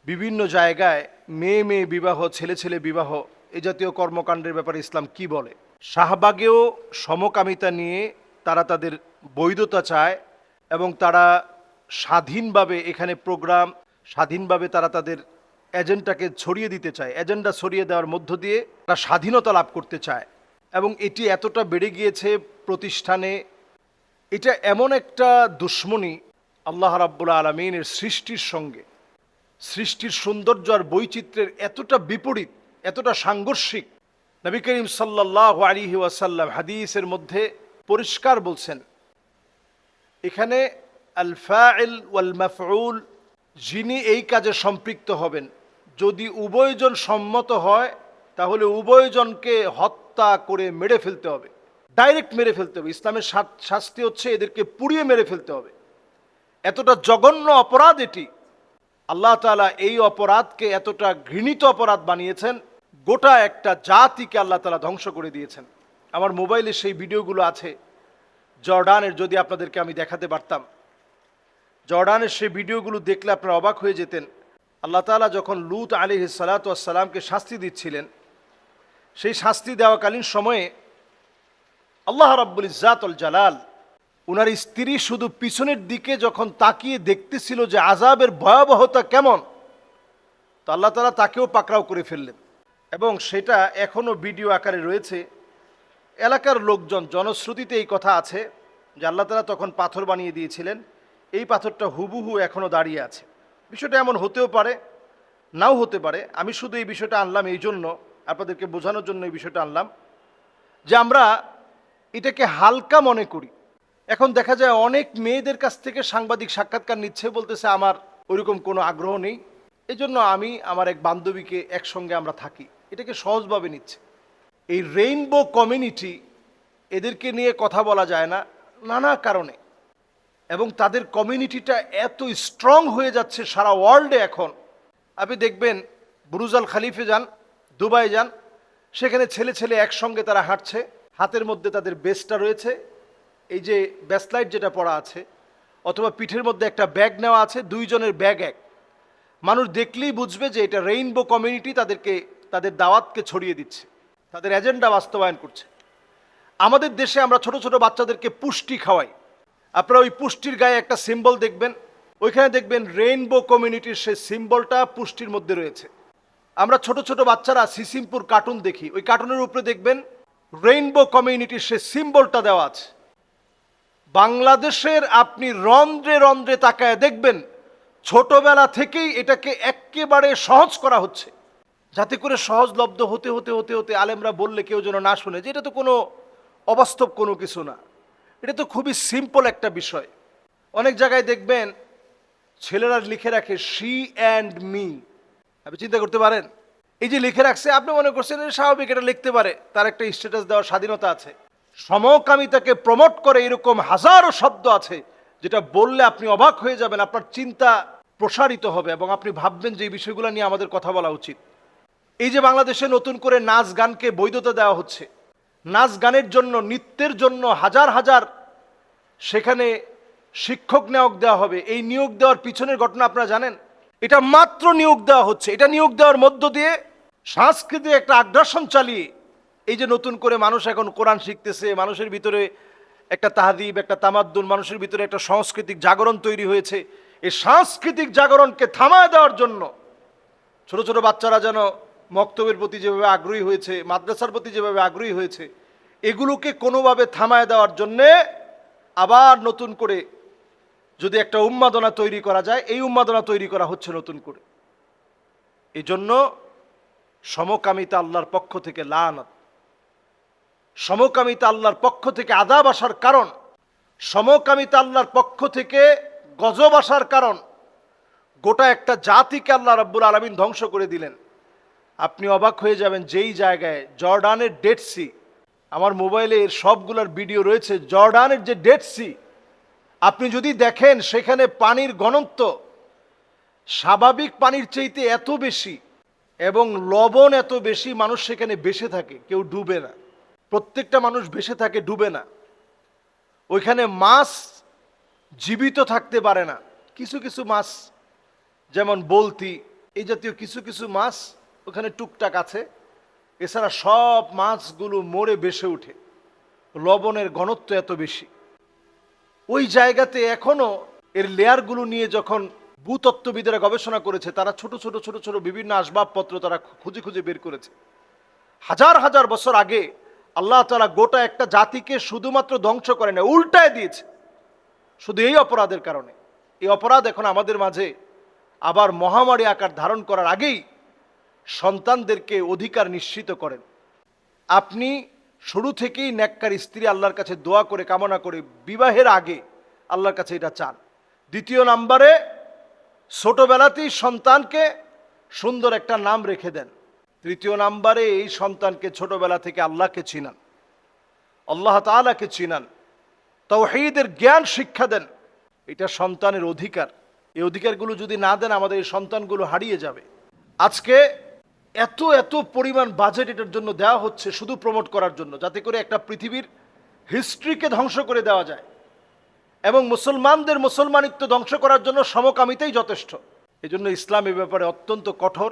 বিভিন্ন জায়গায় মেয়ে মেয়ে বিবাহ, ছেলে ছেলে বিবাহ, এ জাতীয় কর্মকাণ্ডের ব্যাপারে ইসলাম কি বলে? শাহবাগেও সমকামিতা নিয়ে তারা তাদের বৈধতা চায় এবং তারা স্বাধীনভাবে এখানে প্রোগ্রাম, স্বাধীনভাবে তারা তাদের এজেন্ডাকে ছড়িয়ে দিতে চায়, এজেন্ডা ছড়িয়ে দেওয়ার মধ্য দিয়ে তারা স্বাধীনতা লাভ করতে চায়। এবং এটি এতটা বেড়ে গিয়েছে প্রতিষ্ঠানে, এটা এমন একটা দুশ্মনী আল্লাহ রাব্বুল আলামিনের সৃষ্টির সঙ্গে, সৃষ্টির সৌন্দর্য আর বৈচিত্র্যের এতটা বিপরীত, এতটা সাংঘর্ষিক। নবী করিম সাল্লাল্লাহু আলাইহি ওয়াসাল্লাম হাদিসের মধ্যে পরিষ্কার বলছেন, এখানে আল ফাইল ওয়াল মাফউল, যিনি এই কাজে সম্পৃক্ত হবেন, যদি উভয়জন সম্মত হয় তাহলে উভয়জনকে হত্যা করে মেরে ফেলতে হবে, ডাইরেক্ট মেরে ফেলতে হবে। ইসলামের শাস্তি হচ্ছে এদেরকে পুড়িয়ে মেরে ফেলতে হবে। এতটা জঘন্য অপরাধ এটি। আল্লাহ তাআলা এই অপরাধকে এতটা ঘৃণিত অপরাধ বানিয়েছেন, গোটা একটা জাতিকে আল্লাহ তাআলা ধ্বংস করে দিয়েছেন। আমার মোবাইলে সেই ভিডিওগুলো আছে জর্ডানের, যদি আপনাদেরকে আমি দেখাতে পারতাম। জর্ডানের সেই ভিডিওগুলো দেখলে আপনারা অবাক হয়ে যেতেন। আল্লাহ তাআলা যখন লূত আলাইহিস সালাতু ওয়াস সালামকে শাস্তি দিচ্ছিলেন, সেই শাস্তি দেওয়াকালীন সময়ে আল্লাহ রাব্বুল ইজ্জাতুল জালাল উনার স্ত্রী শুধু পিছনের দিকে যখন তাকিয়ে দেখতেছিল যে আযাবের ভয়াবহতা কেমন, তো আল্লাহ তাআলা তাকেও পাকড়াও করে ফেললেন। এবং সেটা এখনও ভিডিও আকারে রয়েছে। এলাকার লোকজন, জনশ্রুতিতে এই কথা আছে যে আল্লাহ তাআলা তখন পাথর বানিয়ে দিয়েছিলেন, এই পাথরটা হুবহু এখনও দাঁড়িয়ে আছে। বিষয়টা এমন হতেও পারে, নাও হতে পারে। আমি শুধু এই বিষয়টা আনলাম এই জন্য, আপনাদেরকে বোঝানোর জন্য এই বিষয়টা আনলাম যে আমরা এটাকে হালকা মনে করি। এখন দেখা যায় অনেক মেয়েদের কাছ থেকে সাংবাদিক সাক্ষাৎকার নিচ্ছে, বলতেছে আমার ওইরকম কোনো আগ্রহ নেই, এই জন্য আমি আমার এক বান্ধবীকে একসঙ্গে আমরা থাকি, এটাকে সহজভাবে নিচ্ছে। এই রেইনবো কমিউনিটি, এদেরকে নিয়ে কথা বলা যায় না নানা কারণে, এবং তাদের কমিউনিটিটা এত স্ট্রং হয়ে যাচ্ছে সারা ওয়ার্ল্ডে। এখন আপনি দেখবেন বুরুজ আল খালিফে যান, দুবাই যান, সেখানে ছেলে ছেলে একসঙ্গে তারা হাঁটছে, হাতের মধ্যে তাদের বেসটা রয়েছে, এই যে ব্যাসলাইট যেটা পরা আছে, অথবা পিঠের মধ্যে একটা ব্যাগ নেওয়া আছে, দুইজনের ব্যাগ এক। মানুষ দেখলেই বুঝবে যে এটা রেইনবো কমিউনিটি তাদেরকে, তাদের দাওয়াতকে ছড়িয়ে দিচ্ছে, তাদের এজেন্ডা বাস্তবায়ন করছে। আমাদের দেশে আমরা ছোট ছোট বাচ্চাদেরকে পুষ্টি খাওয়াই, আপনারা ওই পুষ্টির গায়ে একটা সিম্বল দেখবেন, ওইখানে দেখবেন রেইনবো কমিউনিটির সেই সিম্বলটা পুষ্টির মধ্যে রয়েছে। আমরা ছোট ছোট বাচ্চারা সিসিমপুর কার্টুন দেখি, ওই কার্টুনের উপরে দেখবেন রেইনবো কমিউনিটির সেই সিম্বলটা দেওয়া আছে। বাংলাদেশের আপনি রন্ধ্রে রন্ধ্রে তাকায় দেখবেন ছোটবেলা থেকেই এটাকে একেবারে সহজ করা হচ্ছে, যাতে করে সহজলব্ধ হতে হতে হতে হতে আলেমরা বললে কেউ যেন না শুনে যে এটা তো কোনো অবাস্তব কোনো কিছু না, এটা তো খুবই সিম্পল একটা বিষয়। অনেক জায়গায় দেখবেন ছেলেরা লিখে রাখে শি অ্যান্ড মি, আপনি চিন্তা করতে পারেন, এই যে লিখে রাখছে, আপনি মনে করছেন এটা স্বাভাবিক, এটা লিখতে পারে, তার একটা স্ট্যাটাস দেওয়ার স্বাধীনতা আছে। সমকামিতাকে প্রমোট করে এরকম হাজারো শব্দ আছে যেটা বললে আপনি অবাক হয়ে যাবেন, আপনার চিন্তা প্রসারিত হবে এবং আপনি ভাববেন যে এই বিষয়গুলো নিয়ে আমাদের কথা বলা উচিত। এই যে বাংলাদেশে নতুন করে নাচ গানকে বৈধতা দেওয়া হচ্ছে, নাচ গানের জন্য, নৃত্যের জন্য হাজার হাজার সেখানে শিক্ষক নিয়োগ দেওয়া হবে। এই নিয়োগ দেওয়ার পিছনের ঘটনা আপনারা জানেন? এটা মাত্র নিয়োগ দেওয়া হচ্ছে, এটা নিয়োগ দেওয়ার মধ্য দিয়ে সাংস্কৃতিক একটা আগ্রাসন চালিয়ে এই যে নতুন করে মানুষ এখন কোরআন শিখতেছে, মানুষের ভিতরে একটা তাহদিব, একটা তামাদ্দুন, মানুষের ভিতরে একটা সাংস্কৃতিক জাগরণ তৈরি হয়েছে। এই সাংস্কৃতিক জাগরণকে থামায় দেওয়ার জন্য ছোট ছোট বাচ্চারা যেন মক্তবের প্রতি যেভাবে আগ্রহী হয়েছে, মাদ্রাসার প্রতি যেভাবে আগ্রহী হয়েছে, এগুলোকে কোনোভাবে থামায় দেওয়ার জন্যে আবার নতুন করে যদি একটা উন্মাদনা তৈরি করা যায়, এই উন্মাদনা তৈরি করা হচ্ছে নতুন করে। এই জন্য সমকামিতা আল্লাহর পক্ষ থেকে লানত, সমকামিতা আল্লাহর পক্ষ থেকে আযাব আসার কারণ, সমকামিতা আল্লাহর পক্ষ থেকে গজব আসার কারণ। গোটা একটা জাতিকে আল্লাহ রাব্বুল আলামিন ধ্বংস করে দিলেন। আপনি অবাক হয়ে যাবেন, যেই জায়গায় জর্ডানের ডেড সি, আমার মোবাইলে এর সবগুলোর ভিডিও রয়েছে, জর্ডানের যে ডেড সি, আপনি যদি দেখেন সেখানে পানির ঘনত্ব স্বাভাবিক পানির চাইতে এত বেশি এবং লবণ এত বেশি, মানুষ সেখানে ভেসে থাকে, কেউ ডুবে না, প্রত্যেকটা মানুষ ভেসে থাকে, ডুবে না। ওইখানে মাছ জীবিত থাকতে পারে না, কিছু কিছু মাছ যেমন বলতি, এই জাতীয় কিছু কিছু মাছ ওখানে টুকটাক আছে, এছাড়া সব মাছগুলো মরে ভেসে ওঠে, লবণের ঘনত্ব এত বেশি। ওই জায়গাতে এখনো এর লেয়ারগুলো নিয়ে যখন ভূতত্ত্ববিদেরা গবেষণা করেছে, তারা ছোট ছোট ছোট ছোট বিভিন্ন আসবাবপত্র তারা খুঁজে খুঁজে বের করেছে। হাজার হাজার বছর আগে আল্লাহ তাআলা গোটা একটা জাতিকে শুধুমাত্র ধ্বংস করে না, উল্টায় দিয়েছে শুধু এই অপরাধের কারণে। এই অপরাধ এখন আমাদের মাঝে আবার মহামারী আকার ধারণ করার আগেই সন্তানদেরকে অধিকার নিশ্চিত করেন। আপনি শুরু থেকেই নেককার স্ত্রী আল্লাহর কাছে দোয়া করে কামনা করে বিবাহের আগে আল্লাহর কাছে এটা চান। দ্বিতীয় নাম্বারে ছোটবেলাতেই সন্তানকে সুন্দর একটা নাম রেখে দেন। তৃতীয় নাম্বারে এই সন্তানকে ছোটবেলা থেকে আল্লাহকে চিনান, আল্লাহ তাআলাকে চিনান, তাওহীদের জ্ঞান শিক্ষা দেন। এটা সন্তানের অধিকার। এই অধিকারগুলো যদি না দেন আমাদের এই সন্তানগুলো হারিয়ে যাবে। আজকে এত এত পরিমাণ বাজেট এটার জন্য দেওয়া হচ্ছে শুধু প্রমোট করার জন্য, যাতে করে একটা পৃথিবীর হিস্ট্রিকে ধ্বংস করে দেওয়া যায় এবং মুসলমানদের মুসলমানিত্ব ধ্বংস করার জন্য সমকামিতাই যথেষ্ট। এই জন্য ইসলাম এ ব্যাপারে অত্যন্ত কঠোর।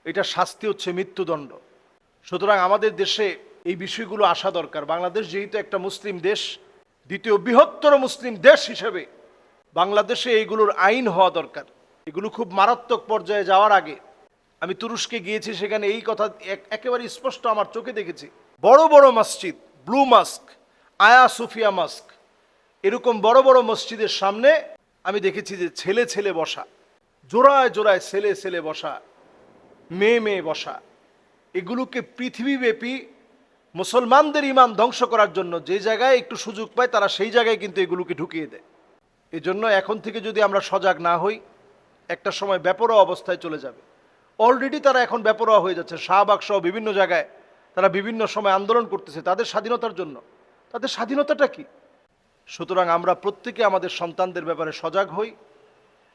এটা শাস্তি হচ্ছে মৃত্যুদণ্ড। সুতরাং আমাদের দেশে এই বিষয়গুলো আসা দরকার। বাংলাদেশ যেহেতু একটা মুসলিম দেশ, দ্বিতীয় বৃহত্তর মুসলিম দেশ হিসেবে বাংলাদেশে এইগুলোর আইন হওয়া দরকার। এগুলো খুব মারাত্মক পর্যায়ে যাওয়ার আগে আমি তুরস্কে গিয়েছি, সেখানে এই কথা একেবারে স্পষ্ট আমার চোখে দেখেছি। বড় বড় মসজিদ, ব্লু মস্ক, আয়া সুফিয়া মস্ক, এরকম বড় বড় মসজিদের সামনে আমি দেখেছি যে ছেলে ছেলে বসা, জোড়ায় জোড়ায় ছেলে ছেলে বসা, মেয়ে মেয়ে বসা। এগুলোকে পৃথিবীব্যাপী মুসলমানদের ঈমান ধ্বংস করার জন্য যে জায়গায় একটু সুযোগ পায় তারা সেই জায়গায় কিন্তু এগুলোকে ঢুকিয়ে দেয়। এজন্য এখন থেকে যদি আমরা সজাগ না হই, একটা সময় বেপরোয়া অবস্থায় চলে যাবে। অলরেডি তারা এখন বেপরোয়া হয়ে যাচ্ছে। শাহবাগ সহ বিভিন্ন জায়গায় তারা বিভিন্ন সময় আন্দোলন করতেছে তাদের স্বাধীনতার জন্য। তাদের স্বাধীনতাটা কি? সুতরাং আমরা প্রত্যেকে আমাদের সন্তানদের ব্যাপারে সজাগ হই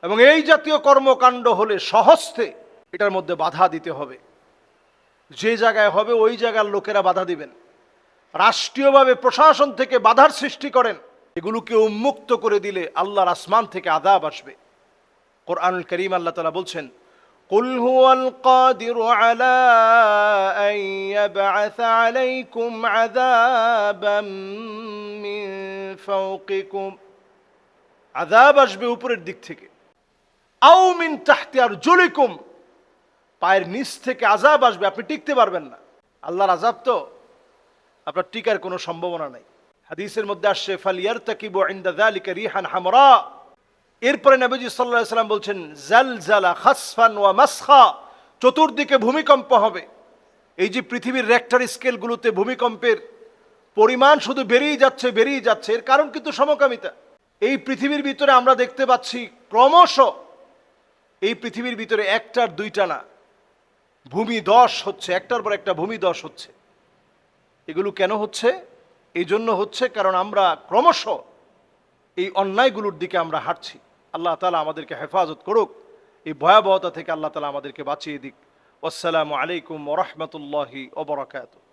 এবং এই জাতীয় কর্মকাণ্ড হলে সহস্তে এটার মধ্যে বাধা দিতে হবে। যে জায়গায় হবে ওই জায়গার লোকেরা বাধা দিবেন, রাষ্ট্রীয়ভাবে প্রশাসন থেকে বাধার সৃষ্টি করেন। এগুলোকে উন্মুক্ত করে দিলে আল্লাহর আসমান থেকে আযাব আসবে। কোরআনুল কারীম আল্লাহ তাআলা বলছেন, কুল হুয়াল কাদিরু আলা আন ইয়াবআসা আলাইকুম আযাবাম মিন ফাওকিকুম, আযাব আসবে উপরের দিক থেকে, আও মিন তাহতি আরজুলিকুম, পায়ের নিচ থেকে আযাব আসবে, আপনি টিকতে পারবেন না। আল্লাহর আযাব তো আপনার টিকার কোনো সম্ভাবনা নাই। হাদিসের মধ্যে আসছে ফালিয়ারতাকিবু ইনদা যালিকা রিহান হামরা। এরপরে নবীজি সাল্লাল্লাহু আলাইহি সাল্লাম বলছেন জালজালা খাসফান ওয়া মাসখা, চতুর্দিকে ভূমিকম্প হবে। এই যে পৃথিবীর রেক্টর স্কেলগুলোতে ভূমিকম্পের পরিমাণ শুধু বেড়েই যাচ্ছে বেড়েই যাচ্ছে, এর কারণ কিন্তু সমকামিতা। এই পৃথিবীর ভিতরে আমরা দেখতে পাচ্ছি ক্রমশ এই পৃথিবীর ভিতরে একটার দুইটা না, ভূমিধস হচ্ছে, একটার পর একটা ভূমিধস হচ্ছে। এগুলো কেন হচ্ছে? এই জন্য হচ্ছে কারণ আমরা ক্রমশ এই অন্যায়গুলোর দিকে আমরা হাঁটছি। আল্লাহ তাআলা আমাদেরকে হেফাজত করুক, এই ভয়াবহতা থেকে আল্লাহ তাআলা আমাদেরকে বাঁচিয়ে দিক। আসসালামু আলাইকুম ওয়া রাহমাতুল্লাহি ওয়া বারাকাতুহু।